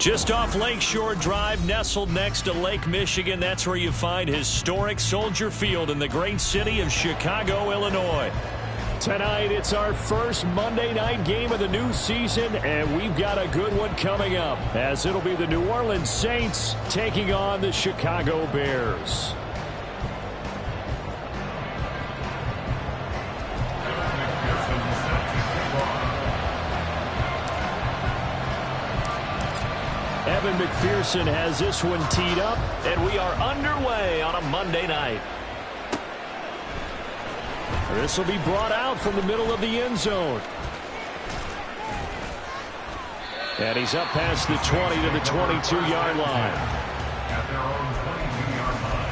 Just off Lakeshore Drive, nestled next to Lake Michigan, that's where you find historic Soldier Field in the great city of Chicago, Illinois. Tonight, it's our first Monday night game of the new season, and we've got a good one coming up, as it'll be the New Orleans Saints taking on the Chicago Bears. Evan McPherson has this one teed up, and we are underway on a Monday night. This will be brought out from the middle of the end zone. And he's up past the 20 to the 22-yard line. At their own 22-yard line.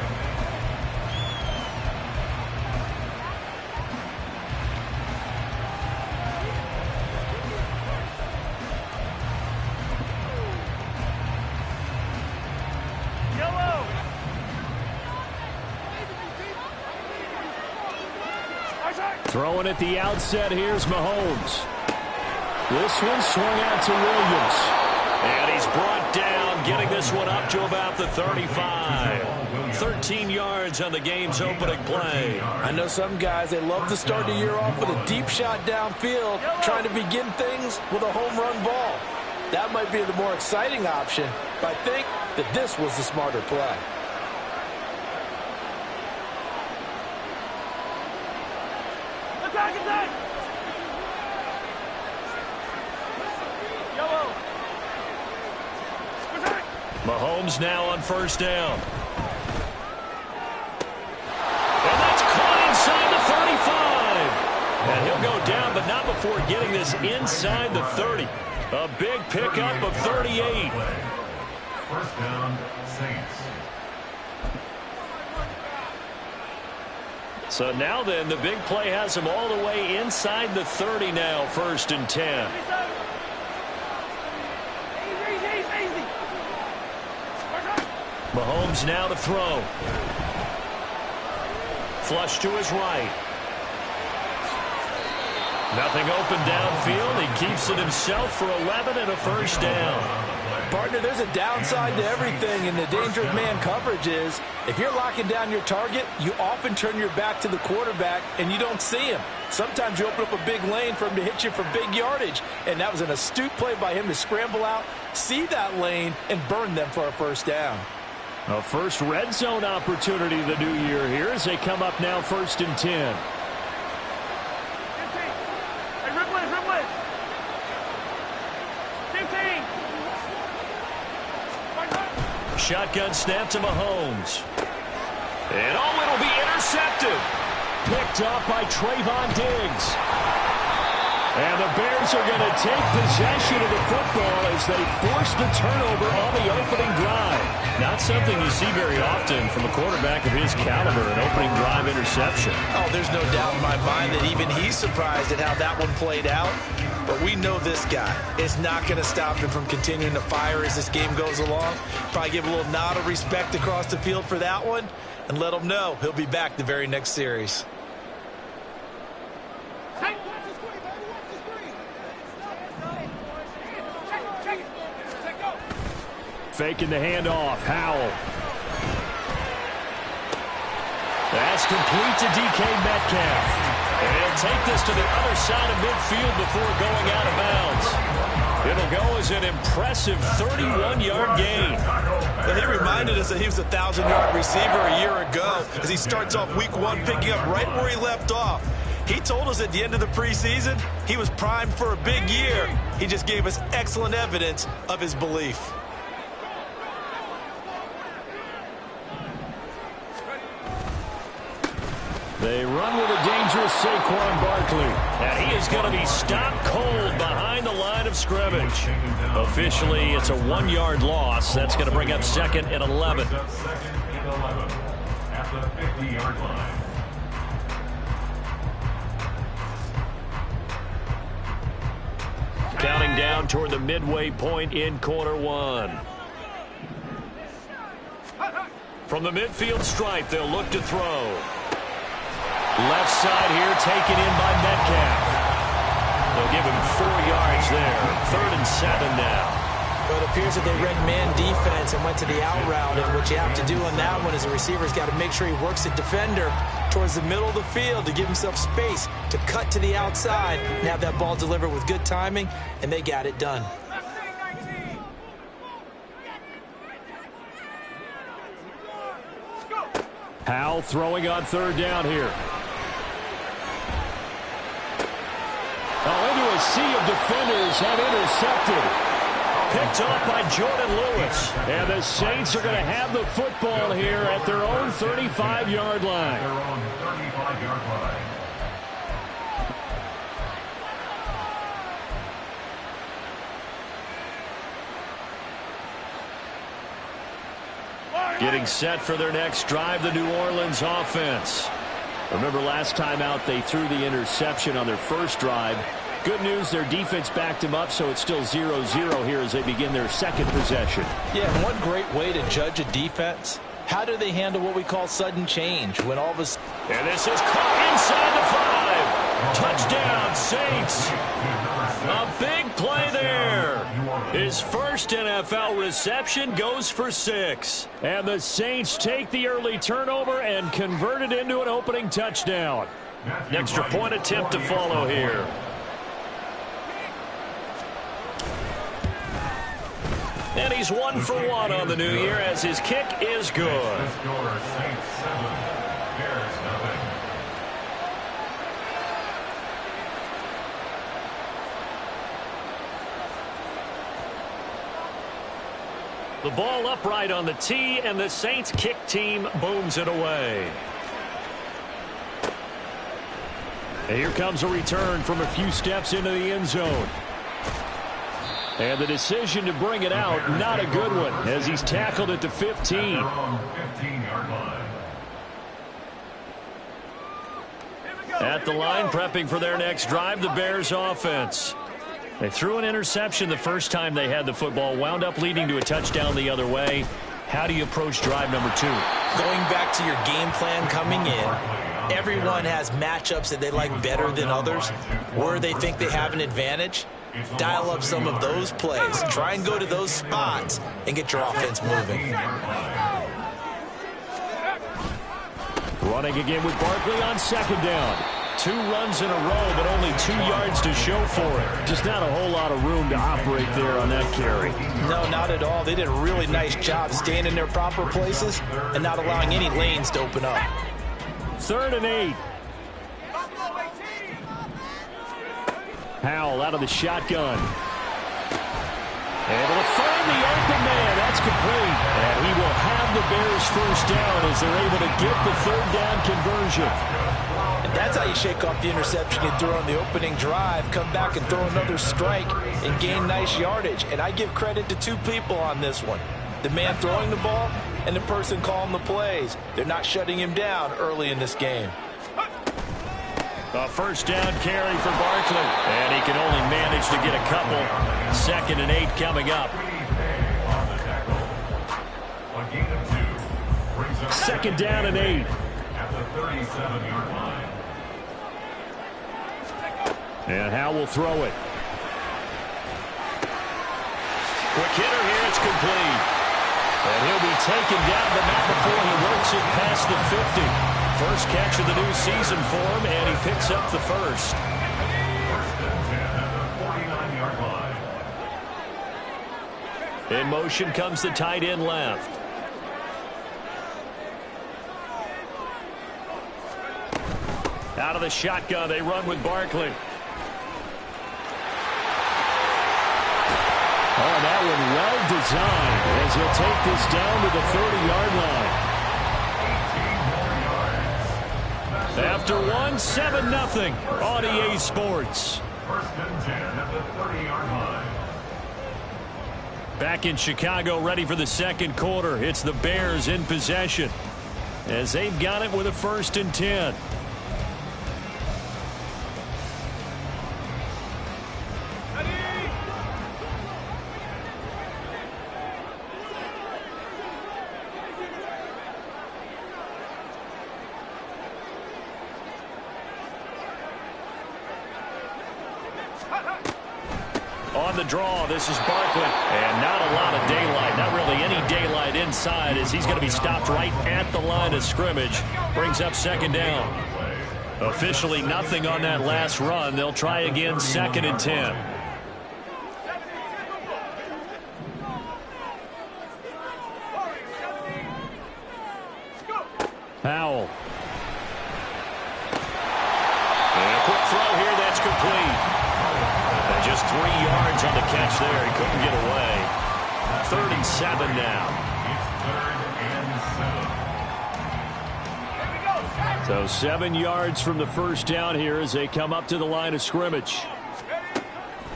Throwing at the outset, here's Mahomes. This one swung out to Williams. And he's brought down, getting this one up to about the 35. 13 yards on the game's opening play. I know some guys, they love to start the year off with a deep shot downfield, trying to begin things with a home run ball. That might be the more exciting option, but I think that this was the smarter play. Mahomes now on first down. And that's caught inside the 35. And he'll go down, but not before getting this inside the 30. A big pickup of 38. First down, Saints. So now then, the big play has him all the way inside the 30 now, first and 10. Mahomes now to throw. Flush to his right. Nothing open downfield. He keeps it himself for 11 and a first down. Partner, there's a downside to everything, and the danger of man coverage is if you're locking down your target, you often turn your back to the quarterback and you don't see him. Sometimes you open up a big lane for him to hit you for big yardage, and that was an astute play by him to scramble out, see that lane, and burn them for a first down. A first red zone opportunity the new year here as they come up now first and 10. Shotgun snap to Mahomes. And it'll be intercepted. Picked up by Trayvon Diggs. And the Bears are going to take possession of the football as they force the turnover on the opening drive. Not something you see very often from a quarterback of his caliber, an opening drive interception. Oh, there's no doubt in my mind that even he's surprised at how that one played out. But we know this guy is not going to stop him from continuing to fire as this game goes along. Probably give a little nod of respect across the field for that one and let him know he'll be back the very next series. Faking the handoff. Howell. That's complete to DK Metcalf. And he'll take this to the other side of midfield before going out of bounds. It'll go as an impressive 31-yard gain. But he reminded us that he was a 1,000-yard receiver a year ago as he starts off week one picking up right where he left off. He told us at the end of the preseason he was primed for a big year. He just gave us excellent evidence of his belief. They run with a dangerous Saquon Barkley. And he is going to be stopped cold behind the line of scrimmage. Officially, it's a 1-yard loss. That's going to bring up second and 11. Second and 11 at the 50-yard line. Counting down toward the midway point in quarter one. From the midfield stripe, they'll look to throw. Left side here taken in by Metcalf. They'll give him 4 yards there. 3rd and 7 now. Well, it appears that they read man defense and went to the out route, and what you have to do on that one is the receiver's got to make sure he works the defender towards the middle of the field to give himself space to cut to the outside and have that ball delivered with good timing, and they got it done. Howell throwing on third down here. Into a sea of defenders and intercepted. Picked off by Jordan Lewis. And the Saints are going to have the football here at their own 35-yard line. Their own 35-yard line. Getting set for their next drive, the New Orleans offense. Remember last time out they threw the interception on their first drive. Good news, their defense backed them up, so it's still 0-0 here as they begin their second possession. Yeah, and one great way to judge a defense, how do they handle what we call sudden change when all of a sudden... And this is caught inside the 5. Touchdown, Saints. A big play there. His first NFL reception goes for 6. And the Saints take the early turnover and convert it into an opening touchdown. An extra point attempt to follow here. And he's 1 for 1 on the new year as his kick is good. The ball upright on the tee, and the Saints kick team booms it away. And here comes a return from a few steps into the end zone. And the decision to bring it out, not a good one, as he's tackled at the 15. At the line, prepping for their next drive, the Bears offense. They threw an interception the first time they had the football, wound up leading to a touchdown the other way. How do you approach drive number 2? Going back to your game plan coming in, everyone has matchups that they like better than others, where they think they have an advantage. Dial up some of those plays. Try and go to those spots and get your offense moving. Running again with Barkley on second down. 2 runs in a row, but only 2 yards to show for it. Just not a whole lot of room to operate there on that carry. No, not at all. They did a really nice job staying in their proper places and not allowing any lanes to open up. 3rd and 8. Howell out of the shotgun. Able to find the open man. That's complete. And he will have the Bears first down as they're able to get the 3rd down conversion. And that's how you shake off the interception you threw on the opening drive, come back and throw another strike and gain nice yardage. And I give credit to 2 people on this one. The man throwing the ball and the person calling the plays. They're not shutting him down early in this game. A first down carry for Barkley. And he can only manage to get a couple. 2nd and 8 coming up. 2nd down and 8. At the 37-yard line. And Howell will throw it. Quick hitter here. It's complete. And he'll be taken down, but not before he works it past the 50. First catch of the new season for him, and he picks up the first. 1st and 10 at the 49-yard line. In motion comes the tight end left. Out of the shotgun, they run with Barkley. Oh, that one well designed as he'll take this down to the 30-yard line. After 7-0 on EA Sports. 1st and 10 at the 30-yard line. Back in Chicago, ready for the second quarter. It's the Bears in possession as they've got it with a 1st and 10. On the draw. This is Barkley. And not a lot of daylight. Not really any daylight inside as he's going to be stopped right at the line of scrimmage. Brings up second down. Officially nothing on that last run. They'll try again 2nd and 10. Powell. And a quick throw here. That's complete. And just 3 yards on the catch there. He couldn't get away. 3rd and 7 now. So 7 yards from the first down here as they come up to the line of scrimmage.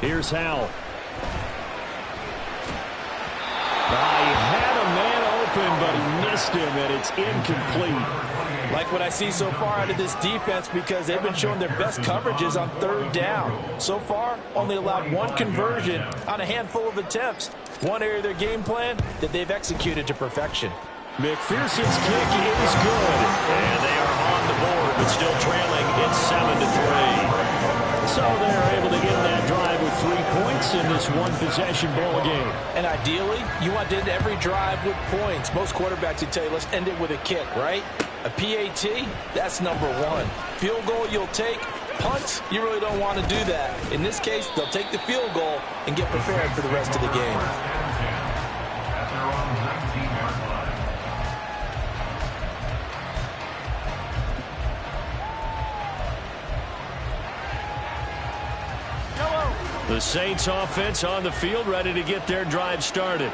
Here's Howell. He had a man open, but he missed him, and it's incomplete. Like what I see so far out of this defense because they've been showing their best coverages on 3rd down. So far, only allowed 1 conversion on a handful of attempts. One area of their game plan that they've executed to perfection. McPherson's kick is good, and they are on the board, but still trailing. It's 7-3. So they're able to get that drive with 3 points in this one-possession ball game. And ideally, you want to end every drive with points. Most quarterbacks would tell you, let's end it with a kick, right? A PAT, that's number 1. Field goal you'll take. Punts, you really don't want to do that. In this case, they'll take the field goal and get prepared for the rest of the game. The Saints offense on the field, ready to get their drive started.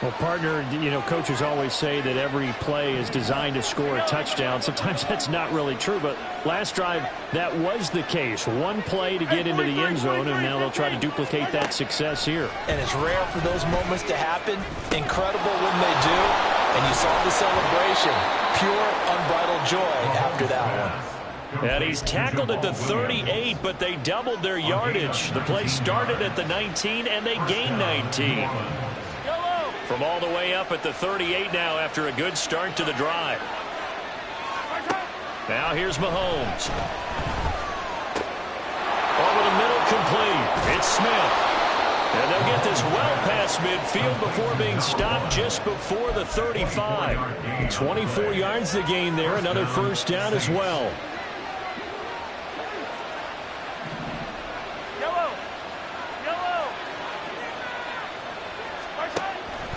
Well, partner, coaches always say that every play is designed to score a touchdown. Sometimes that's not really true, but last drive, that was the case. 1 play to get into the end zone, and now they'll try to duplicate that success here. And it's rare for those moments to happen. Incredible when they do. And you saw the celebration. Pure, unbridled joy after that one. And he's tackled at the 38, but they doubled their yardage. The play started at the 19, and they gained 19. From all the way up at the 38 now after a good start to the drive. Now here's Mahomes. Over the middle, complete. It's Smith. And they'll get this well past midfield before being stopped just before the 35. 24 yards to gain there. Another first down as well.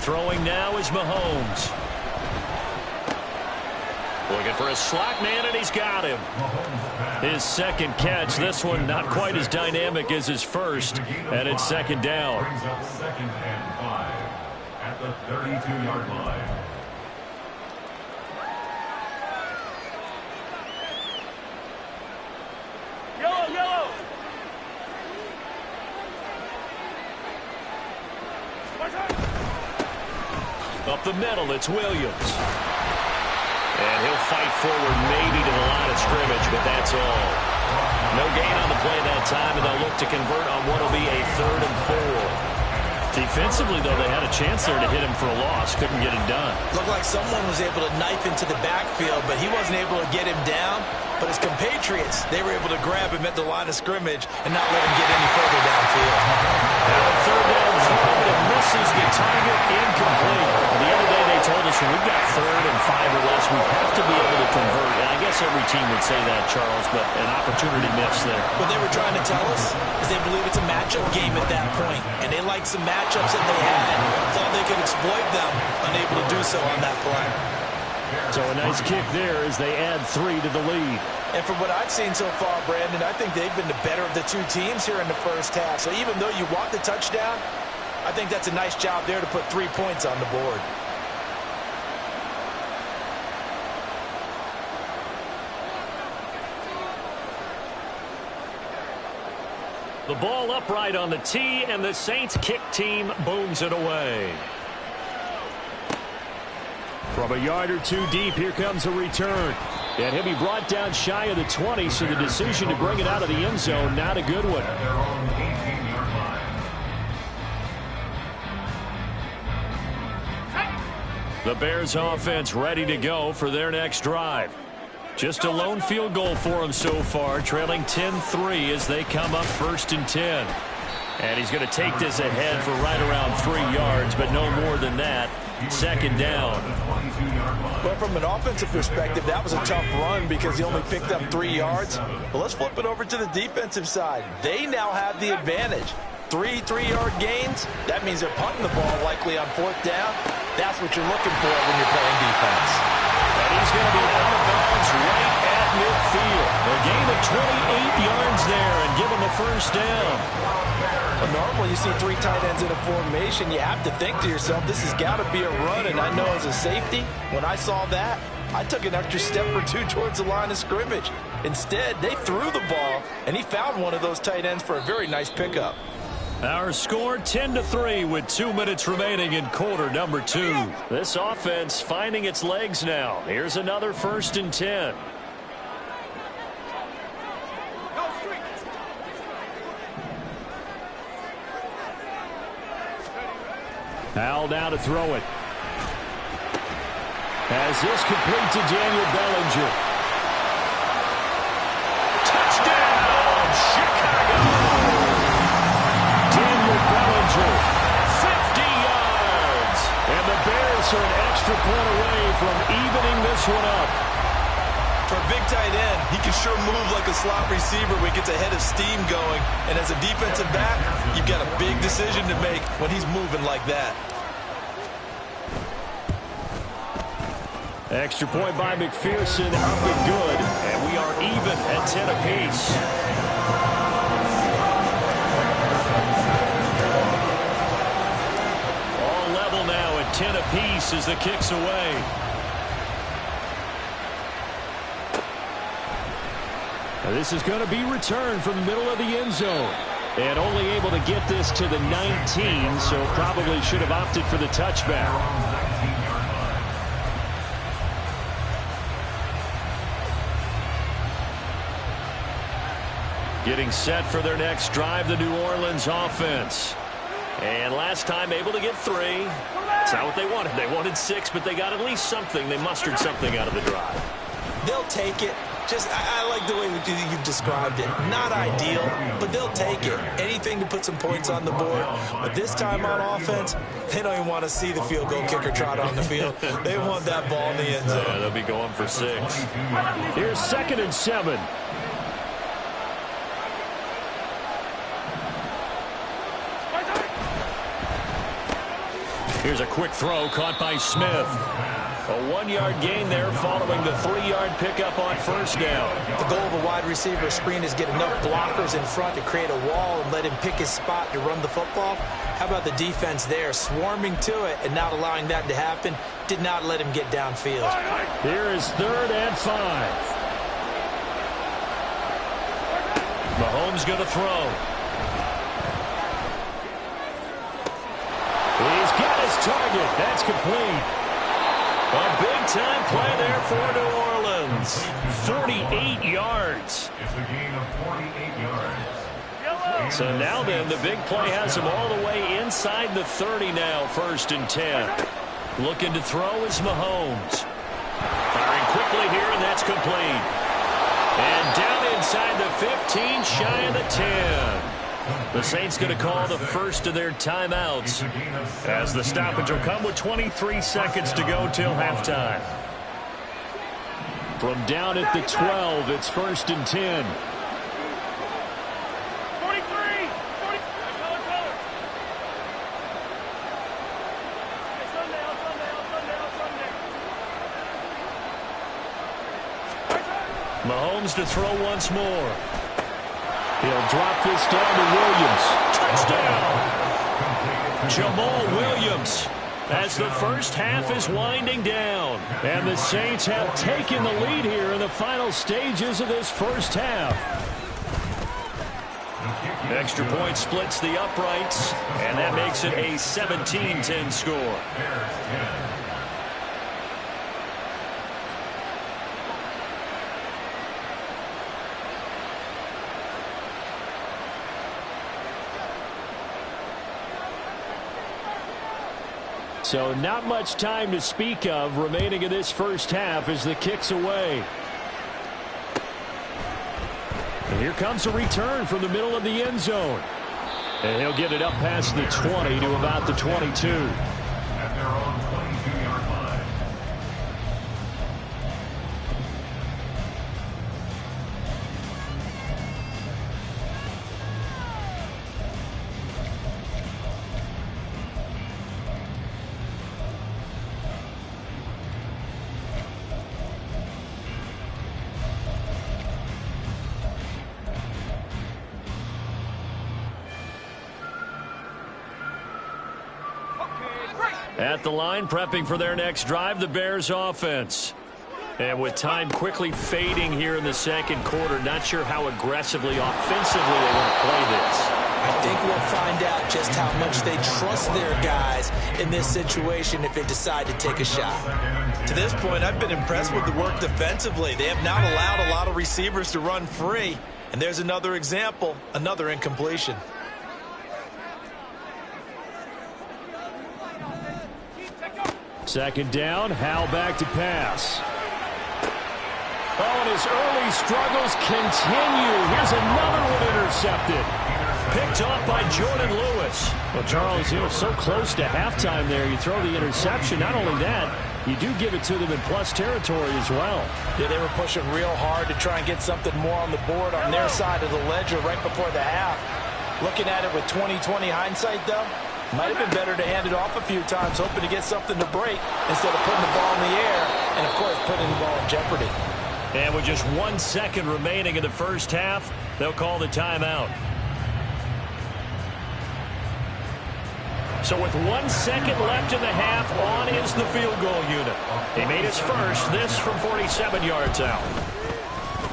Throwing now is Mahomes. Looking for a slot man, and he's got him. His 2nd catch. This one not quite as dynamic as his first, and it's 2nd down. Brings up 2nd and 5 at the 32-yard line. Yellow. Up the middle, it's Williams. And he'll fight forward maybe to the line of scrimmage, but that's all. No gain on the play that time, and they'll look to convert on what will be a 3rd and 4. Defensively, though, they had a chance there to hit him for a loss. Couldn't get it done. Looked like someone was able to knife into the backfield, but he wasn't able to get him down. But his compatriots, they were able to grab him at the line of scrimmage and not let him get any further downfield. Now 3rd down throw that misses the target, incomplete. The other day they told us when we've got 3rd and 5 or less, we have to be able to convert. And I guess every team would say that, Charles, but an opportunity missed there. What they were trying to tell us is they believe it's a matchup game at that point, and they liked some matchups that they had. Thought they could exploit them, unable to do so on that play. So a nice kick there as they add 3 to the lead. And from what I've seen so far, Brandon, I think they've been the better of the 2 teams here in the first half. So even though you want the touchdown, I think that's a nice job there to put 3 points on the board. The ball upright on the tee, and the Saints kick team booms it away. From a yard or 2 deep, here comes a return. And he'll be brought down shy of the 20, so the decision to bring it out of the end zone, not a good one. The Bears offense ready to go for their next drive. Just a lone field goal for them so far, trailing 10-3 as they come up 1st and 10. And he's going to take this ahead for right around 3 yards, but no more than that. Second down. But from an offensive perspective, that was a tough run because he only picked up 3 yards. But let's flip it over to the defensive side. They now have the advantage. 3 3-yard gains, that means they're punting the ball likely on 4th down. That's what you're looking for when you're playing defense. And he's going to be out of bounds right at midfield. A gain of 28 yards there and give him the first down. Well, normally you see 3 tight ends in a formation. You have to think to yourself, this has got to be a run. And I know as a safety, when I saw that, I took an extra step or 2 towards the line of scrimmage. Instead, they threw the ball, and he found one of those tight ends for a very nice pickup. Our score 10-3 with 2 minutes remaining in quarter number 2. This offense finding its legs now. Here's another 1st and 10. Al now to throw it. As this complete to Daniel Bellinger. Touchdown, Chicago! Daniel Bellinger, 50 yards! and the Bears are an extra point away from evening this one up. For a big tight end, he can sure move like a slot receiver when he gets a head of steam going. And as a defensive back, you've got a big decision to make when he's moving like that. Extra point by McPherson, up and good, and we are even at 10 apiece. All level now at 10 apiece as the kick's away. Now this is going to be returned from the middle of the end zone. And only able to get this to the 19, so probably should have opted for the touchback. Getting set for their next drive, the New Orleans offense. And last time able to get 3. That's not what they wanted. They wanted 6, but they got at least something. They mustered something out of the drive. They'll take it. I like the way you've described it. Not ideal, but they'll take it. Anything to put some points on the board. But this time on offense, they don't even want to see the field goal kicker trot on the field. They want that ball in the end zone. Yeah, they'll be going for 6. Here's 2nd and 7. Here's a quick throw caught by Smith. A 1-yard gain there following the 3-yard pickup on 1st down. The goal of a wide receiver screen is get enough blockers in front to create a wall and let him pick his spot to run the football. How about the defense there, swarming to it and not allowing that to happen? Did not let him get downfield. Here is 3rd and 5. Mahomes going to throw. He's got his target. That's complete. A big-time play there for New Orleans. 48 yards. It's a gain of 48 yards. So now then, the big play has him all the way inside the 30 now, 1st and 10. Looking to throw is Mahomes. Firing quickly here, and that's complete. And down inside the 15, shy of the 10. The Saints going to call the first of their timeouts as the stoppage will come with 23 seconds to go till halftime. From down at the 12, it's 1st and 10. Mahomes to throw once more. He'll drop this down to Williams. Touchdown! Jamal Williams as the first half is winding down. And the Saints have taken the lead here in the final stages of this first half. Extra point splits the uprights, and that makes it a 17-10 score. So not much time to speak of remaining in this first half as the kick's away. And here comes a return from the middle of the end zone. And he'll get it up past the 20 to about the 22. At their own 22-yard line. At the line, prepping for their next drive, the Bears offense. And with time quickly fading here in the second quarter, not sure how aggressively, offensively they want to play this. I think we'll find out just how much they trust their guys in this situation if they decide to take a shot. To this point, I've been impressed with the work defensively. They have not allowed a lot of receivers to run free. And there's another example, another incompletion. Second down, Howell back to pass. Oh, and his early struggles continue. Here's another one intercepted. Picked off by Jordan Lewis. Well, Charles, you know, so close to halftime there. You throw the interception. Not only that, you do give it to them in plus territory as well. Yeah, they were pushing real hard to try and get something more on the board on their side of the ledger right before the half. Looking at it with 20/20 hindsight, though, might have been better to hand it off a few times, hoping to get something to break instead of putting the ball in the air and, of course, putting the ball in jeopardy. And with just 1 second remaining in the first half, they'll call the timeout. So with 1 second left in the half, on is the field goal unit. He made his first, this from 47 yards out.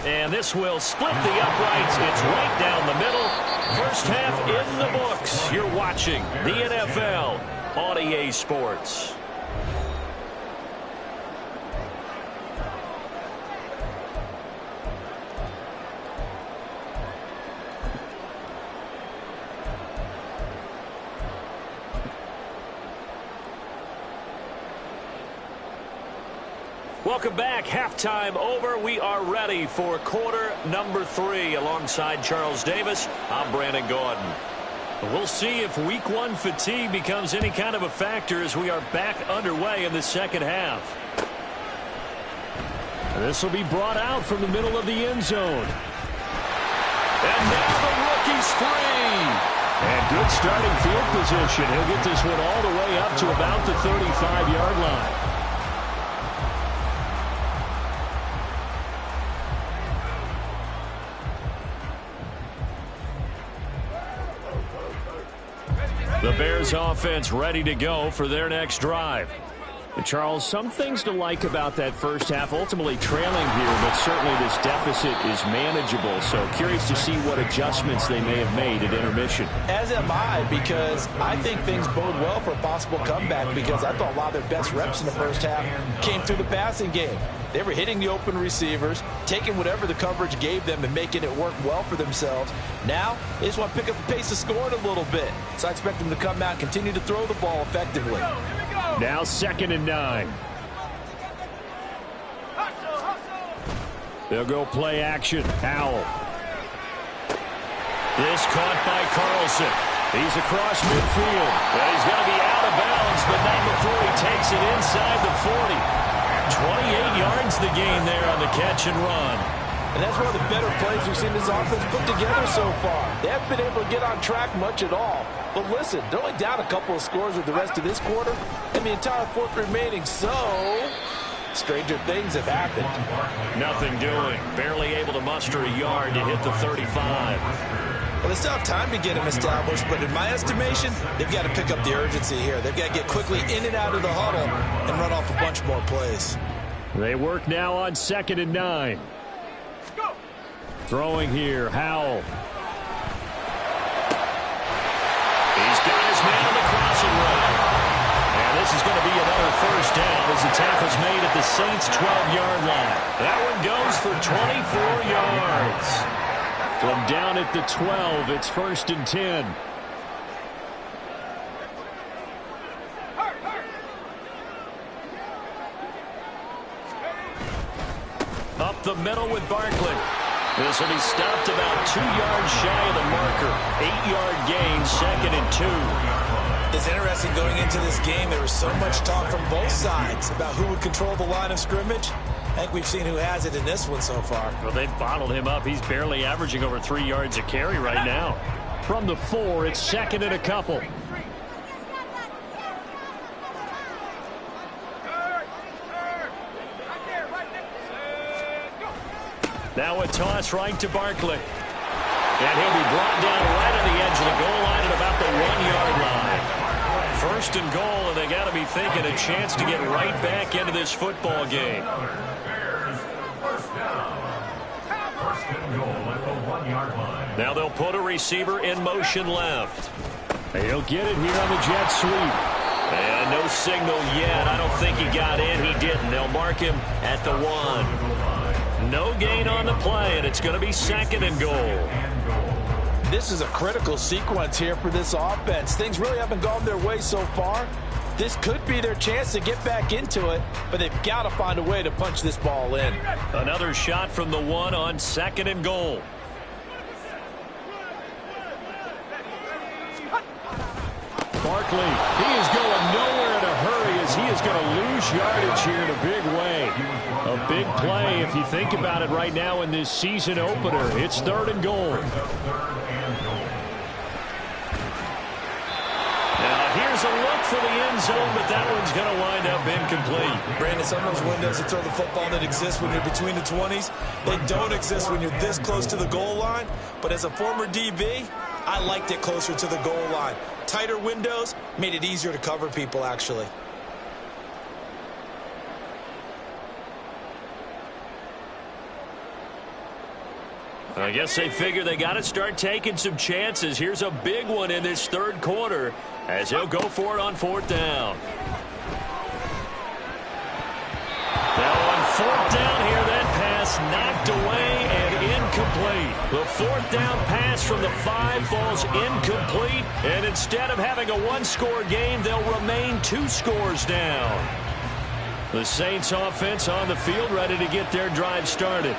And this will split the uprights. It's right down the middle. First half in the books. You're watching the NFL on EA Sports. Welcome back. Halftime over. We are ready for quarter number 3. Alongside Charles Davis, I'm Brandon Gaudin. We'll see if week 1 fatigue becomes any kind of a factor as we are back underway in the second half. This will be brought out from the middle of the end zone. And now the rookie's free. And good starting field position. He'll get this one all the way up to about the 35-yard line. The Bears offense ready to go for their next drive. And Charles, some things to like about that first half. Ultimately trailing here, but certainly this deficit is manageable. So curious to see what adjustments they may have made at intermission. As am I, because I think things bode well for a possible comeback, because I thought a lot of their best reps in the first half came through the passing game. They were hitting the open receivers, taking whatever the coverage gave them and making it work well for themselves. Now, they just want to pick up the pace of scoring a little bit. So I expect them to come out and continue to throw the ball effectively. Now 2nd and 9. They'll go play action. Howell. This caught by Carlson. He's across midfield. Well, he's going to be out of bounds, but not before he takes it inside the 40. 28 yards the gain there on the catch and run. And that's one of the better plays we've seen this offense put together so far. They haven't been able to get on track much at all. But listen, they're only down a couple of scores with the rest of this quarter and the entire fourth remaining, so stranger things have happened. Nothing doing. Barely able to muster a yard to hit the 35. Well, they still have time to get him established, but in my estimation, they've got to pick up the urgency here. They've got to get quickly in and out of the huddle and run off a bunch more plays. They work now on 2nd and 9. Throwing here, Howell. He's got his man on the crossing route. And this is going to be another first down as the tackle's made at the Saints' 12-yard line. That one goes for 24 yards. From down at the 12, it's 1st and 10. Up the middle with Barkley. This will be stopped about 2 yards shy of the marker. 8-yard gain, 2nd and 2. It's interesting going into this game. There was so much talk from both sides about who would control the line of scrimmage. I think we've seen who has it in this one so far. Well, they've bottled him up. He's barely averaging over 3 yards a carry right now. From the 4, it's 2nd and a couple. Now a toss right to Barkley. And he'll be brought down right on the edge of the goal line at about the 1-yard line. 1st and goal, and they got to be thinking a chance to get right back into this football game. Now they'll put a receiver in motion left. He'll get it here on the jet sweep. And no signal yet. I don't think he got in. He didn't. They'll mark him at the 1. No gain on the play, and it's going to be 2nd and goal. This is a critical sequence here for this offense. Things really haven't gone their way so far. This could be their chance to get back into it, but they've got to find a way to punch this ball in. Another shot from the 1 on 2nd and goal. Barkley, he is going nowhere in a hurry as he is going to lose yardage here in a big way. A big play if you think about it right now in this season opener. It's 3rd and goal. Now here's a look for the end zone, but that one's going to wind up incomplete. Brandon, some of those windows to throw the football that exist when you're between the 20s, they don't exist when you're this close to the goal line. But as a former DB, I liked it closer to the goal line. Tighter windows made it easier to cover people, actually. I guess they figure they got to start taking some chances. Here's a big one in this 3rd quarter as he'll go for it on 4th down. Now on 4th down here, that pass knocked away and incomplete. The 4th down pass from the 5 falls incomplete, and instead of having a 1-score game, they'll remain 2 scores down. The Saints offense on the field ready to get their drive started.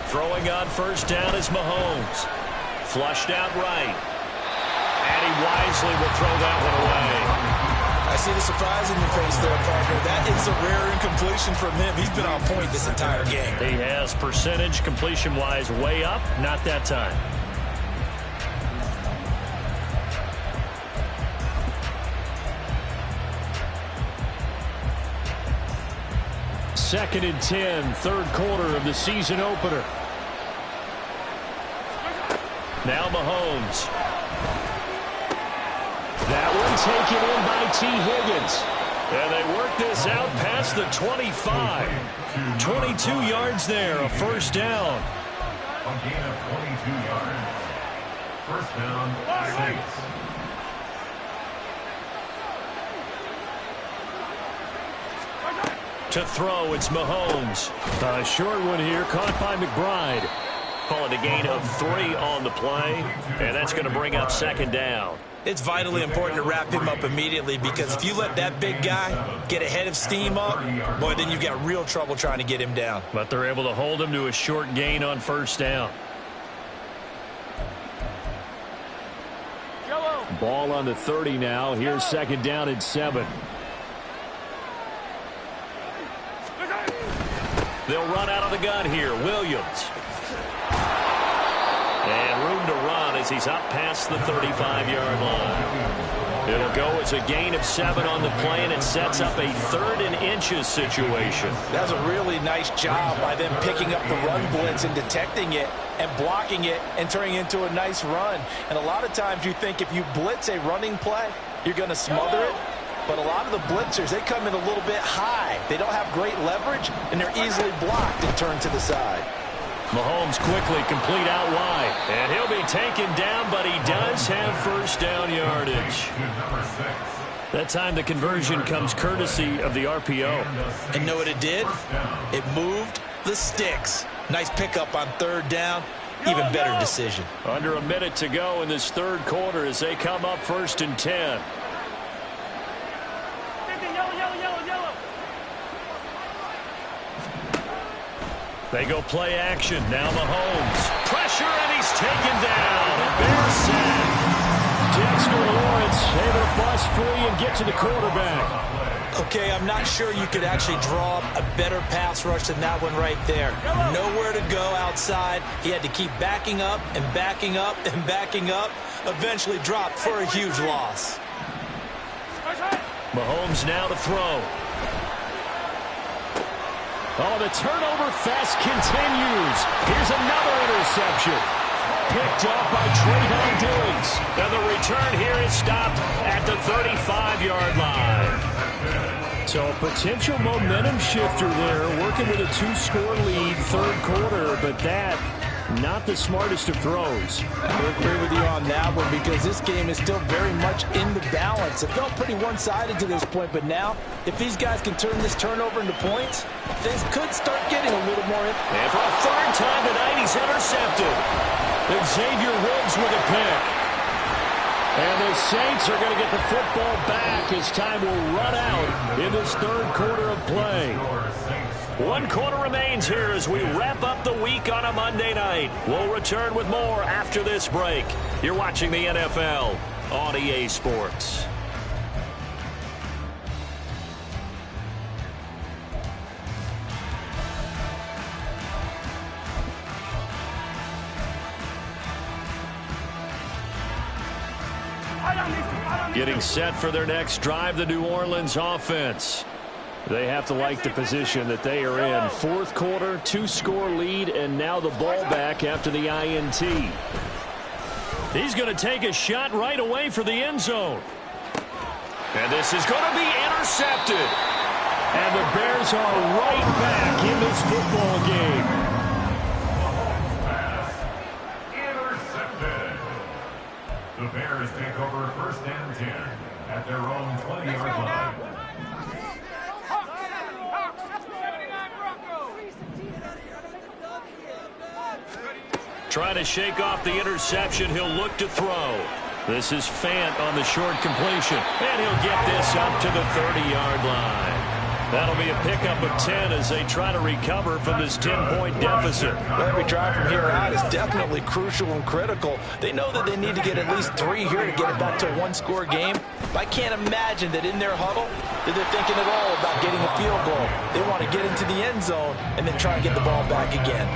Throwing on 1st down is Mahomes. Flushed out right. And he wisely will throw that one away. I see the surprise in your face there, partner. That is a rare incompletion from him. He's been on point this entire game. He has percentage completion-wise way up. Not that time. Second and 10, 3rd quarter of the season opener. Now Mahomes. That one taken in by T. Higgins. And they work this out past the 25. 22 yards there, a 1st down. A gain of 22 yards. 1st down, Saints. To throw, it's Mahomes. A short one here, caught by McBride. Call it a gain of 3 on the play, and that's going to bring up 2nd down. It's vitally important to wrap him up immediately, because if you let that big guy get ahead of steam up, boy, then you've got real trouble trying to get him down. But they're able to hold him to a short gain on 1st down. Ball on the 30 now. Here's 2nd down and 7. They'll run out of the gun here. Williams. And room to run as he's up past the 35-yard line. It'll go as a gain of 7 on the play, and it sets up a 3rd and inches situation. That was a really nice job by them picking up the run blitz and detecting it and blocking it and turning it into a nice run. And a lot of times you think if you blitz a running play, you're going to smother it. But a lot of the blitzers, they come in a little bit high. They don't have great leverage, and they're easily blocked and turned to the side. Mahomes quickly complete out wide. And he'll be taken down, but he does have 1st down yardage. That time the conversion comes courtesy of the RPO. And know what it did? It moved the sticks. Nice pickup on 3rd down. Even better decision. Under a minute to go in this 3rd quarter as they come up 1st and 10. They go play action. Now Mahomes. Pressure, and he's taken down. A Bears sack. Dexter Lawrence able to bust free and get to the quarterback. Okay, I'm not sure you could actually draw up a better pass rush than that one right there. Nowhere to go outside. He had to keep backing up and backing up and backing up. Eventually dropped for a huge loss. Mahomes now to throw. Oh, the turnover fest continues. Here's another interception. Picked off by Trayvon Diggs. And the return here is stopped at the 35-yard line. So a potential momentum shifter there, working with a 2-score lead, third quarter, but that, not the smartest of throws. I agree with you on that one because this game is still very much in the balance. It felt pretty one-sided to this point, but now, if these guys can turn this turnover into points, things could start getting a little more. And for a third time tonight, he's intercepted. Xavier Woods with a pick. And the Saints are going to get the football back as time will run out in this third quarter of play. 1 quarter remains here as we wrap up the week on a Monday night. We'll return with more after this break. You're watching the NFL on EA Sports. Getting set for their next drive, the New Orleans offense. They have to like the position that they are in. Fourth quarter, 2-score lead, and now the ball back after the INT. He's going to take a shot right away for the end zone. And this is going to be intercepted. And the Bears are right back in this football game. Intercepted. The Bears take over first and 10 at their own 20-yard line. Trying to shake off the interception. He'll look to throw. This is Fant on the short completion. And he'll get this up to the 30-yard line. That'll be a pickup of 10 as they try to recover from this 10-point deficit. Every drive from here out is definitely crucial and critical. They know that they need to get at least 3 here to get it back to a 1-score game. But I can't imagine that in their huddle that they're thinking at all about getting a field goal. They want to get into the end zone and then try and get the ball back again.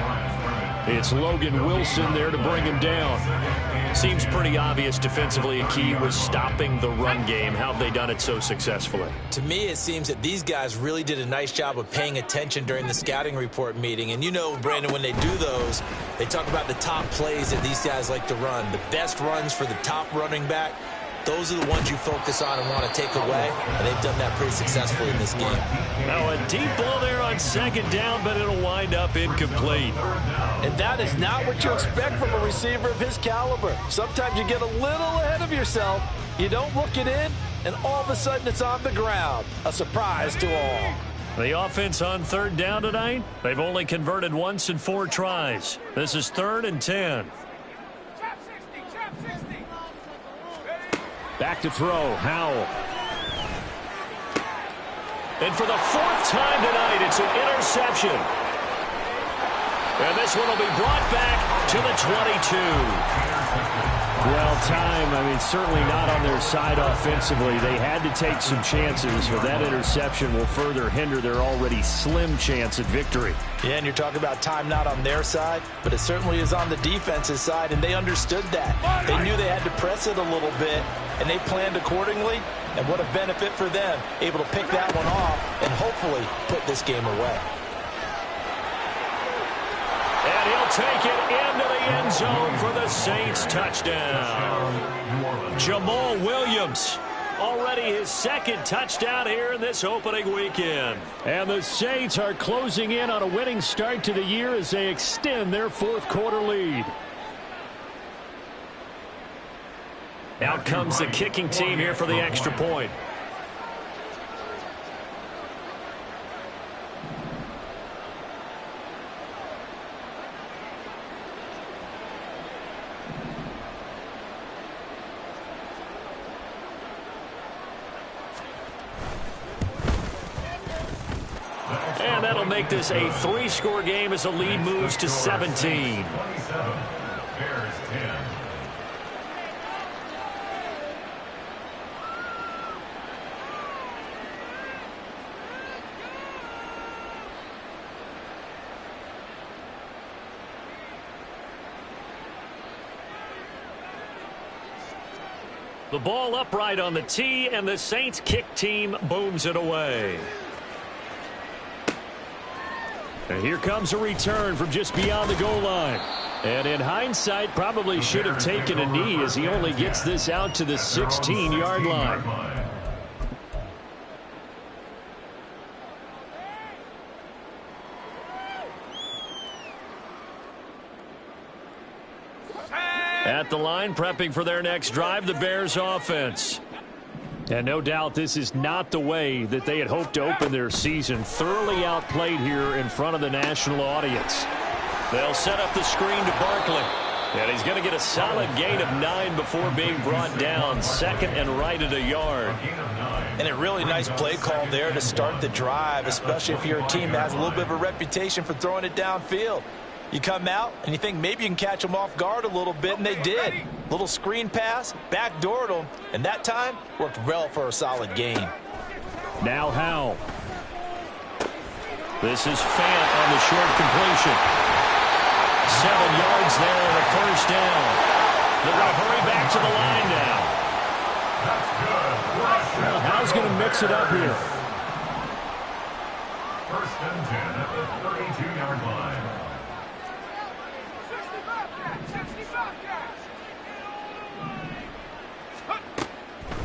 It's Logan Wilson there to bring him down. Seems pretty obvious defensively a key was stopping the run game. How have they done it so successfully? To me, it seems that these guys really did a nice job of paying attention during the scouting report meeting. And you know, Brandon, when they do those, they talk about the top plays that these guys like to run. The best runs for the top running back. Those are the ones you focus on and want to take away, and they've done that pretty successfully in this game. Now a deep ball there on second down, but it'll wind up incomplete. And that is not what you expect from a receiver of his caliber. Sometimes you get a little ahead of yourself, you don't look it in, and all of a sudden it's on the ground. A surprise to all. The offense on third down tonight, they've only converted once in 4 tries. This is 3rd and 10. Back to throw, Howell. And for the 4th time tonight, it's an interception. And this one will be brought back to the 22. Well, time, certainly not on their side offensively. They had to take some chances, but that interception will further hinder their already slim chance at victory. Yeah, and you're talking about time not on their side, but it certainly is on the defense's side, and they understood that. They knew they had to press it a little bit, and they planned accordingly, and what a benefit for them, able to pick that one off and hopefully put this game away. And he'll take it into the end zone for the Saints touchdown. Jamal Williams, already his 2nd touchdown here in this opening weekend. And the Saints are closing in on a winning start to the year as they extend their 4th quarter lead. Out comes the kicking team here for the extra point. that'll make this a 3-score game as the lead moves to 17. 27. Bears 10. The ball upright on the tee, and the Saints kick team booms it away. And here comes a return from just beyond the goal line. And in hindsight, probably should have taken a knee as he only gets this out to the 16-yard line. At the line, prepping for their next drive, the Bears offense. And no doubt this is not the way that they had hoped to open their season. Thoroughly outplayed here in front of the national audience. They'll set up the screen to Barkley. And he's going to get a solid gain of 9 before being brought down. Second and right at a yard. And a really nice play call there to start the drive, especially if you're a team that has a little bit of a reputation for throwing it downfield. You come out and you think maybe you can catch them off guard a little bit, and they did. Little screen pass, backdoored them, and that time worked well for a solid gain. Now Howell. This is Fant on the short completion. 7 yards there and a first down. They're going to hurry back to the line now. That's good. Well, Howell's going to mix it up here. First and 10 at the 32-yard line.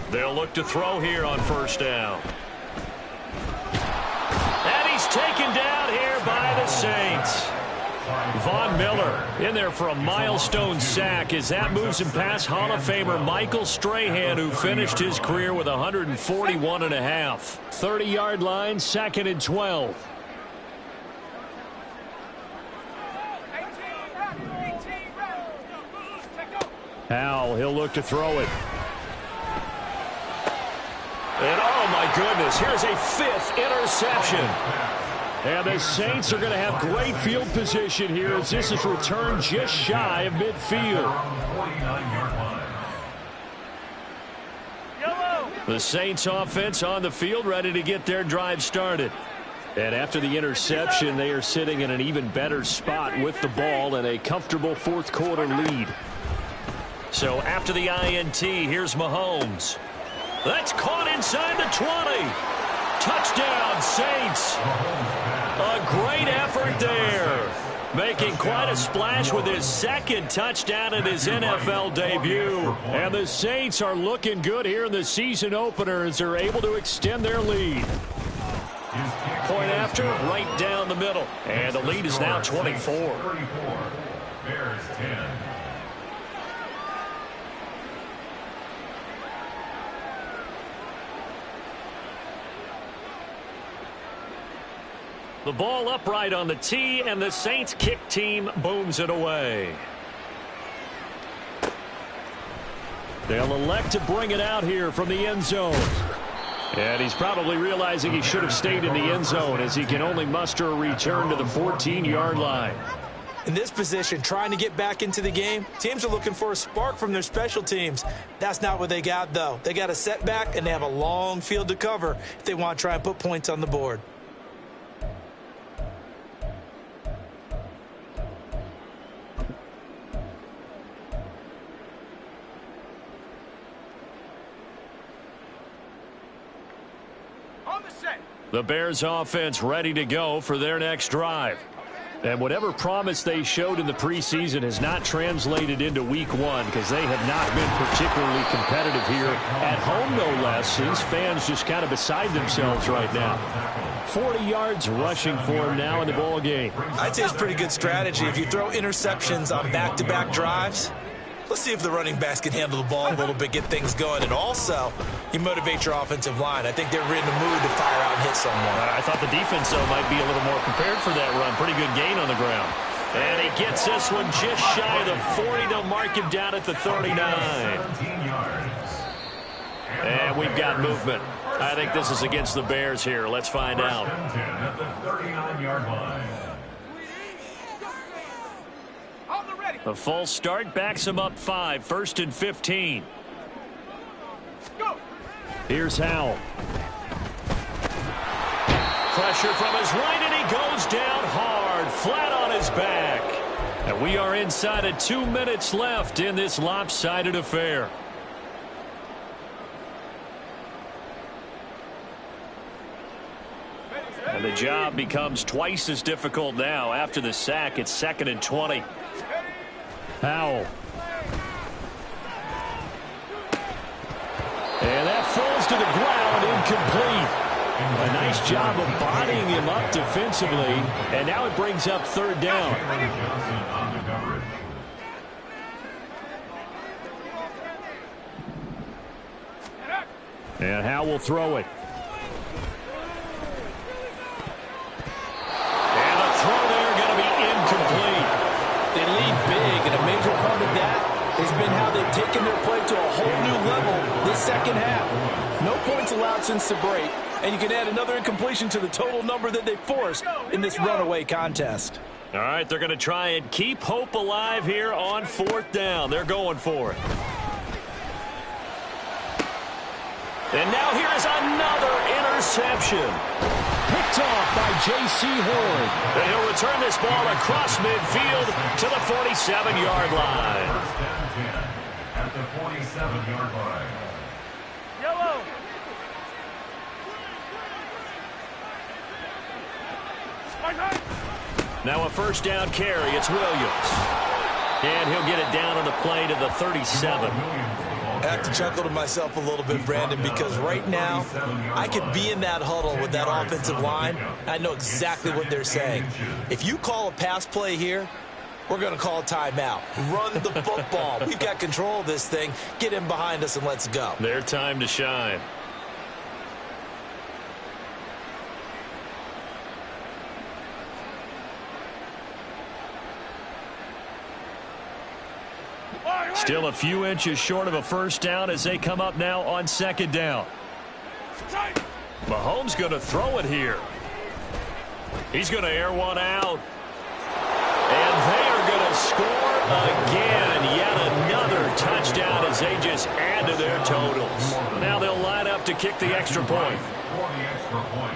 They'll look to throw here on first down. And he's taken down here by the Saints. Von Miller in there for a milestone sack as that moves him past Hall of Famer Michael Strahan, who finished his career with 141.5. 30-yard line, 2nd and 12. Howell, he'll look to throw it. And oh my goodness, here's a 5th interception. And the Saints are going to have great field position here as this is returned just shy of midfield. The Saints offense on the field ready to get their drive started. And after the interception, they are sitting in an even better spot with the ball and a comfortable 4th quarter lead. So after the INT, here's Mahomes. That's caught inside the 20. Touchdown, Saints. A great effort there. Making quite a splash with his 2nd touchdown in his NFL debut. And the Saints are looking good here in the season opener as they're able to extend their lead. Point after, right down the middle. And the lead is now 24. Bears 10. The ball upright on the tee, and the Saints kick team booms it away. They'll elect to bring it out here from the end zone. And he's probably realizing he should have stayed in the end zone as he can only muster a return to the 14-yard line. In this position, trying to get back into the game, teams are looking for a spark from their special teams. That's not what they got, though. They got a setback, and they have a long field to cover if they want to try and put points on the board. The Bears offense ready to go for their next drive. And whatever promise they showed in the preseason has not translated into week 1 because they have not been particularly competitive here at home, no less. These fans just kind of beside themselves right now. 40 yards rushing for him now in the ball game. I'd say it's pretty good strategy. If you throw interceptions on back-to-back drives, let's see if the running backs can handle the ball a little bit, get things going. And also, you motivate your offensive line. I think they're in the mood to fire out and hit someone. I thought the defense, though, might be a little more prepared for that run. Pretty good gain on the ground. And he gets this one just shy of the 40. They'll mark him down at the 39. And we've got movement. I think this is against the Bears here. Let's find out. First and 10 at the 39-yard line. The false start backs him up 5. First and 15. Here's Howell. Pressure from his right, and he goes down hard, flat on his back. And we are inside of 2 minutes left in this lopsided affair. And the job becomes twice as difficult now. After the sack, it's 2nd and 20. Howell. And that falls to the ground, incomplete. A nice job of bodying him up defensively. And now it brings up 3rd down. Johnson on the coverage. And Howell will throw it. And the throw there going to be incomplete. They lead big, and a major part of that has been how they've taken their play to a whole new level this second half. No points allowed since the break, and you can add another incompletion to the total number that they forced in this runaway contest. All right, they're going to try and keep hope alive here on 4th down. They're going for it. And now here is another interception. Picked off by J.C. Horn. And he'll return this ball across midfield to the 47-yard line. First and 10 at the 47-yard line. Yellow. Now a 1st down carry. It's Williams. And he'll get it down on the play to the 37. I have to chuckle to myself a little bit, Brandon, because right now I could be in that huddle with that offensive line. I know exactly what they're saying. If you call a pass play here, we're going to call a timeout. Run the football. We've got control of this thing. Get in behind us and let's go. Their time to shine. Still a few inches short of a 1st down as they come up now on 2nd down. Mahomes going to throw it here. He's going to air one out. And they are going to score again. Yet another touchdown as they just add to their totals. Now they'll line up to kick the extra point. For the extra point.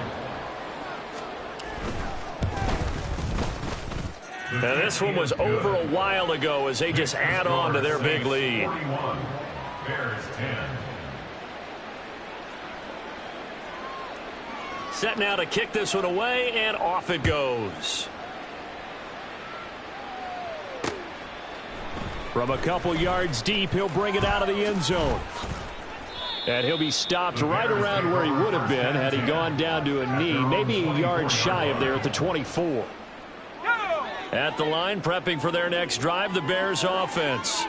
Now this one was over a while ago as they just add on to their big lead. 41. Bears 10. Set now to kick this one away, and off it goes. From a couple yards deep, he'll bring it out of the end zone. And he'll be stopped right around where he would have been had he gone down to a knee, maybe a yard shy of there at the 24. At the line, prepping for their next drive, the Bears offense.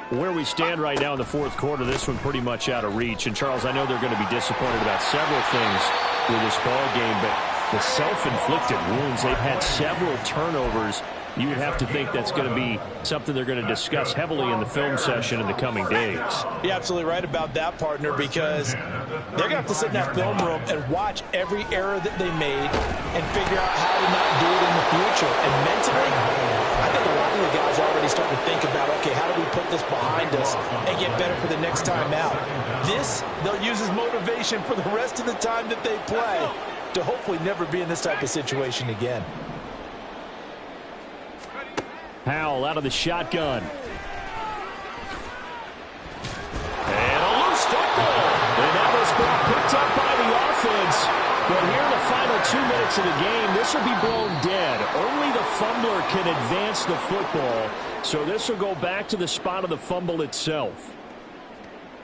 Where we stand right now in the 4th quarter, this one pretty much out of reach. And, Charles, I know they're going to be disappointed about several things with this ball game, but the self-inflicted wounds, they've had several turnovers. You would have to think that's going to be something they're going to discuss heavily in the film session in the coming days. You're absolutely right about that, partner, because they're going to have to sit in that film room and watch every error that they made and figure out how to not do it in the future. And mentally, I think a lot of the guys are already starting to think about, okay, how do we put this behind us and get better for the next time out? This, they'll use as motivation for the rest of the time that they play to hopefully never be in this type of situation again. Howell out of the shotgun. And a loose football. And now this ball picked up by the offense. But here in the final 2 minutes of the game, this will be blown dead. Only the fumbler can advance the football. So this will go back to the spot of the fumble itself.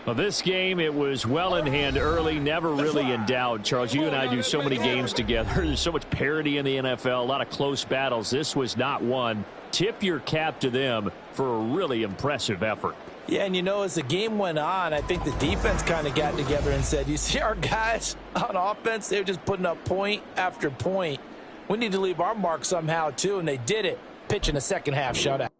Well, this game, it was well in hand early, never really in doubt. Charles, you and I do so many games together. There's so much parity in the NFL, a lot of close battles. This was not one. Tip your cap to them for a really impressive effort. Yeah, and you know, as the game went on, I think the defense kind of got together and said, you see our guys on offense, they're just putting up point after point. We need to leave our mark somehow, too, and they did it, pitching a second-half shutout.